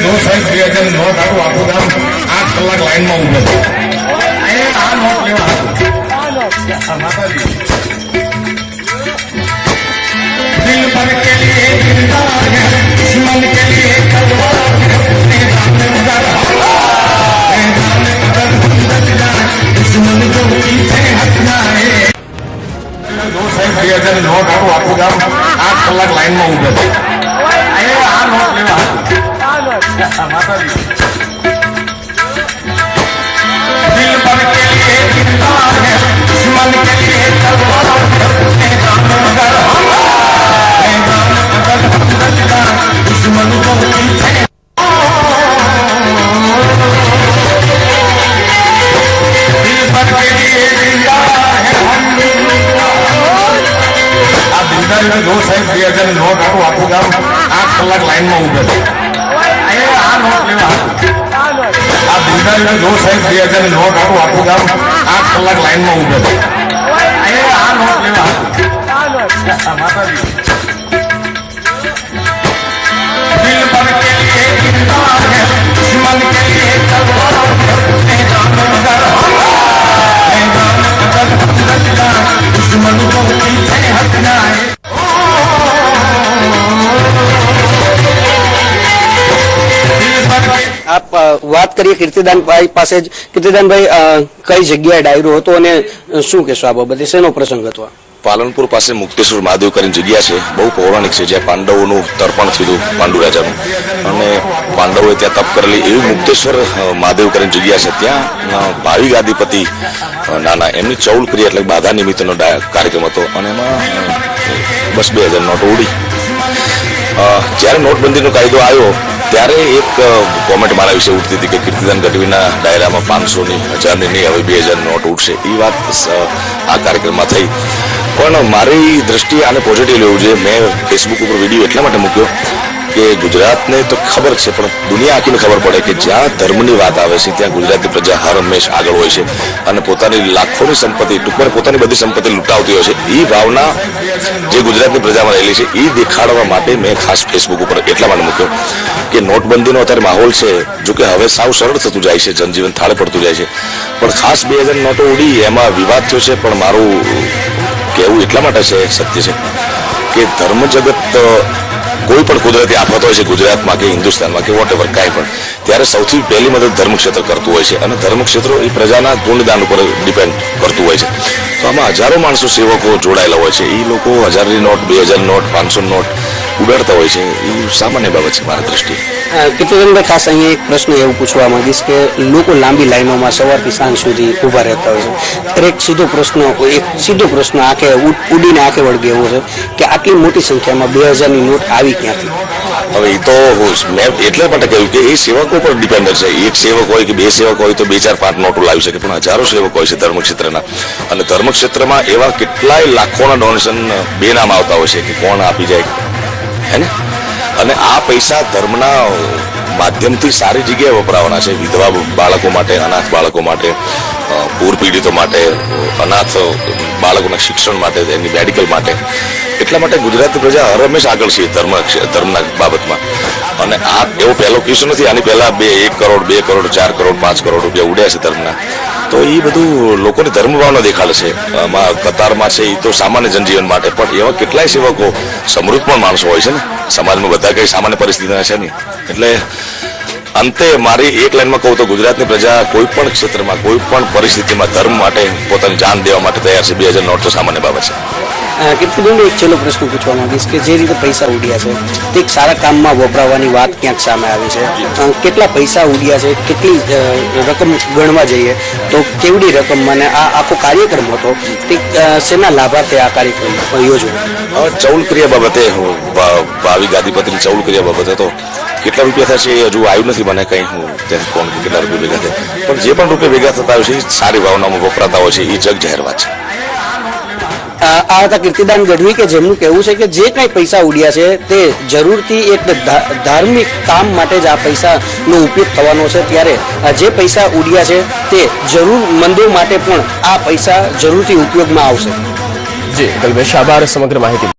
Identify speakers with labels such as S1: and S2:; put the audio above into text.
S1: જો સાહેબ 2000 નોટ આખું આખું ગામ 8 કલાક લાઈનમાં ઊભો છે. આ નોટ લેવા આ માતાજી दिल भर के लिए जिंदा है दुश्मन के लिए तलवार है दुश्मन को पीछे हटना है. जो साहेब 2000 नोट आखું આખું ગામ 8 કલાક લાઈનમાં ઊભો છે. આ નોટ લેવા માતાજી दिल भर के लिए जिंदा है दुश्मन के लिए तलवार है दुश्मन को पीछे. दिल भर के लिए जिंदा है આ દિલદાર જો સાહેબ 2000 નોટ આખું આખું ગામ 8 કલાક લાઈનમાં ઊભો છે. આ નોટ લેવા આ દિલદાર જો સાહેબ 2000 નોટ આખું આખું ગામ 8 કલાક લાઈનમાં ઊભો છે. આ નોટ લેવા માતાજી दिल भर के लिए जिंदा है दुश्मन के लिए तलवार दुश्मन को पीछे हटना है.
S2: આપ વાત કરીએ કીર્તિદાનભાઈ પાસે જ. કીર્તિદાનભાઈ, કઈ જગ્યાએ ડાયરો હતો અને શું કહેશો આ બાબતે? શેનો પ્રસંગ હતો?
S3: પાલનપુર પાસે મુક્તેશ્વર મહાદેવ કરીને જગ્યા છે, બહુ પૌરાણિક છે, જ્યાં પાંડવોનું તર્પણ થયું પાંડુ રાજાનું અને પાંડવોએ ત્યાં તપ કરેલી એવી મુક્તેશ્વર મહાદેવ કરીને જગ્યા છે. ત્યાં ભાવિ ગાદીપતિ નાના એમની ચૌલ ક્રિયા એટલે બાધા નિમિત્તનો કાર્યક્રમ હતો અને એમાં બસ 2000 નોટો ઉડી. જ્યારે નોટબંધીનો કાયદો આવ્યો ત્યારે એક કોમેન્ટ મારા વિશે ઉઠતી હતી કે કીર્તિદાન ગઢવીના ડાયરામાં 500ની 1000ની નહીં, હવે 2000 નોટ ઉઠશે. એ વાત આ કાર્યક્રમમાં થઈ. પણ મારી દ્રષ્ટિએ આને પોઝિટિવ લેવું જોઈએ. મેં ફેસબુક ઉપર વિડીયો એટલા માટે મૂક્યો કે ગુજરાતને તો ખબર છે પણ દુનિયા આખીને ખબર પડે કે જ્યાં ધર્મની વાત આવે છે ત્યાં ગુજરાતની પ્રજા હર હંમેશ આગળ હોય છે અને પોતાની લાખોની સંપત્તિ, ટૂંકમાં પોતાની બધી સંપત્તિ લૂંટાવતી હોય છે. એ ભાવના જે ગુજરાતની પ્રજામાં રહેલી છે એ દેખાડવા માટે મેં ખાસ ફેસબુક ઉપર એટલા માટે મૂક્યો કે નોટબંધીનો અત્યારે માહોલ છે, જો કે હવે સાવ સરળ થતું જાય છે, જનજીવન થાળે પડતું જાય છે, પણ ખાસ 2000 નોટો ઉડી એમાં વિવાદ થયો છે. પણ મારું કહેવું એટલા માટે છે, સત્ય છે કે ધર્મ જગત કોઈ પણ કુદરતી આફત હોય છે ગુજરાતમાં કે હિન્દુસ્તાનમાં કે વોટેવર કાંઈ પણ, ત્યારે સૌથી પહેલી મદદ ધર્મક્ષેત્ર કરતું હોય છે અને ધર્મક્ષેત્રો એ પ્રજાના ગુણદાન ઉપર ડિપેન્ડ કરતું હોય છે. તો આમાં હજારો માણસો સેવકો જોડાયેલા હોય છે. એ લોકો 1000ની નોટ, 2000 નોટ, 500 નોટ ઉડાડતા હોય છે. એ સામાન્ય બાબત છે મારા દ્રષ્ટિએ.
S2: કીર્તિદાનભાઈ, ખાસ અહીંયા એક પ્રશ્ન એવું પૂછવા માંગીશ કે લોકો લાંબી લાઈનોમાં સવારથી સાંજ સુધી ઊભા રહેતા હોય છે. એક સીધો પ્રશ્ન આંખે ઉડીને આંખે વળગે એવો છે કે આટલી મોટી સંખ્યામાં 2000ની નોટ આવી ક્યાંથી?
S3: હવે એ તો મેં એટલે માટે કહ્યું કે એ સેવકો પર ડિપેન્ડન્ટ છે. એક સેવક હોય કે 2 સેવક હોય તો 2, 4, 5 નોટો લાવી શકે, પણ હજારો સેવક હોય છે ધર્મક્ષેત્રના અને ધર્મક્ષેત્રમાં એવા કેટલાય લાખોના ડોનેશન બેનામ આવતા હોય છે કે કોણ આપી જાય હે ને. અને આ પૈસા ધર્મના માધ્યમથી સારી જગ્યાએ વપરાવાના છે. વિધવા બાળકો માટે, અનાથ બાળકો માટે, પૂર પીડિતો માટે, અનાથ બાળકોના શિક્ષણ માટે, એની મેડિકલ માટે. એટલા માટે ગુજરાતની પ્રજા હર હંમેશા આગળ છે ધર્મના બાબતમાં. અને આ એવો પહેલો કિસ્સો નથી. આની પહેલા 1 કરોડ, 2 કરોડ, 4 કરોડ, 5 કરોડ રૂપિયા ઉડ્યા છે ધર્મના. તો એ બધું લોકોની ધર્મભાવના દેખાડે છે. આમાં કતારમાં છે એ તો સામાન્ય જનજીવન માટે, પણ એવા કેટલાય સેવકો સમૃદ્ધ પણ માણસો હોય છે ને સમાજમાં. બધા કઈ સામાન્ય પરિસ્થિતિના છે નહીં. એટલે અંતે મારી એક લાઈનમાં કહું તો ગુજરાતની પ્રજા કોઈ પણ ક્ષેત્રમાં, કોઈ પણ પરિસ્થિતિમાં ધર્મ માટે પોતાની જાન દેવા માટે તૈયાર છે. 2000 નોટ તો સામાન્ય બાબત છે.
S2: કીર્તિદાનભાઈ, એક છેલ્લો પ્રશ્ન પૂછવા માંગીશ કે જે રીતે પૈસા ઉડ્યા છે તે એક સારા કામમાં વપરાવાની વાત ક્યાંક સામે આવી છે. કેટલા પૈસા ઉડ્યા છે, કેટલી રકમ ગણવા જઈએ તો કેવડી રકમ, અને આ આખો કાર્યક્રમ હતો તે શેના લાભાર્થે આ કાર્યક્રમ યોજવો?
S3: ચૌલ ક્રિયા બાબતે, ભાવિ ગાદીપતિની ચૌલ ક્રિયા બાબતે તો કેટલા રૂપિયા થશે એ હજુ આવ્યું નથી મને કંઈ. હું તેને કોણ કેટલા રૂપિયા ભેગા થાય, પણ જે પણ રૂપિયા ભેગા થતા હોય છે એ સારી ભાવનામાં વપરાતા હોય છે. એ જગ જાહેર વાત છે.
S2: આ હતા કીર્તિદાન ગઢવી કે જેમનું કહેવું છે કે જે કંઈ પૈસા ઉડ્યા છે તે જરૂરથી એક ધાર્મિક કામ માટે જ આ પૈસાનો ઉપયોગ થવાનો છે. ત્યારે જે પૈસા ઉડ્યા છે તે જરૂરમંદો માટે પણ આ પૈસા જરૂરથી ઉપયોગમાં આવશે.
S4: જી કલ્પેશ, આભાર સમગ્ર માહિતી.